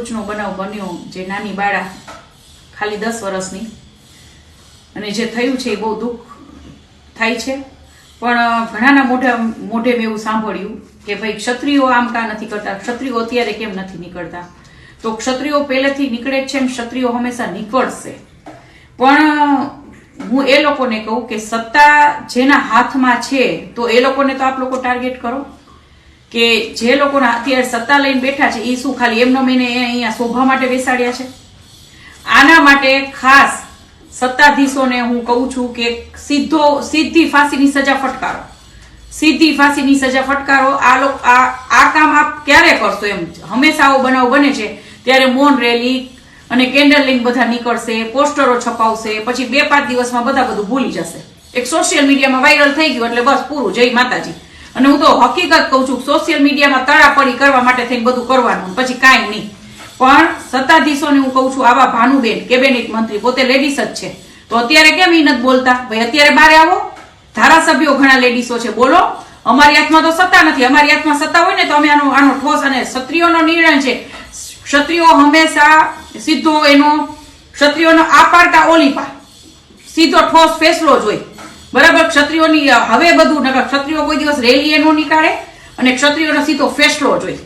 ભરૂચનો બનાવ બન્યો, જે નાની બાળા ખાલી 10 વર્ષની, અને જે થયું છે એ બહુ દુઃખ થાય છે. પણ ઘણાના મોઢે મેં એવું સાંભળ્યું કે ભાઈ ક્ષત્રિયો આમ કા નથી કરતા, ક્ષત્રિયો અત્યારે કેમ નથી નીકળતા. તો ક્ષત્રિયો પહેલેથી નીકળે જ છે ને ક્ષત્રિયો હંમેશા નીકળશે. પણ હું એ લોકોને કહું કે સત્તા જેના હાથમાં છે તો એ લોકોને તો આપ લોકો ટાર્ગેટ કરો, કે જે લોકોના અત્યારે સત્તા લઈને બેઠા છે એ શું ખાલી એમનો મેં અહીંયા શોભા માટે બેસાડ્યા છે? આના માટે ખાસ સત્તાધીશોને હું કહું છું કે સીધી ફાંસીની સજા ફટકારો, સીધી ફાંસીની સજા ફટકારો. આ કામ આપ ક્યારે કરશો? એમ હંમેશા આવો બનાવ બને છે ત્યારે મૌન રેલી અને કેન્ડલ લઈને બધા નીકળશે, પોસ્ટરો છપાવશે, પછી 2-5 દિવસમાં બધા બધું ભૂલી જશે. એક સોશિયલ મીડિયામાં વાયરલ થઈ ગયું એટલે બસ પૂરું, જય માતાજી. અને હું તો હકીકત કહું છું, સોશિયલ મીડિયામાં તડાપડી કરવા માટે થઈને બધું કરવાનું, પછી કાંઈ નહીં. પણ સત્તાધીશોને હું કહું છું, આવા ભાનુબેન કેબિનેટ મંત્રી પોતે લેડીસ જ છે, તો અત્યારે કેમ ઈ નથી બોલતા? ભાઈ અત્યારે બહાર આવો. ધારાસભ્યો ઘણા લેડીસો છે, બોલો. અમારી હાથમાં તો સત્તા નથી. અમારી હાથમાં સત્તા હોય ને તો અમે આનો ઠોસ, અને ક્ષત્રિયોનો નિર્ણય છે. ક્ષત્રિયો હંમેશા સીધો ક્ષત્રિયોનો આ પાડતા ઓલી પા સીધો ઠોસ ફેસલો જ હોય, બરાબર. ક્ષત્રિયોની હવે બધું નકર ક્ષત્રિયો કોઈ દિવસ રેલી નો નીકાળે, અને ક્ષત્રિયોનો સીધો ફેસલો જ હોય.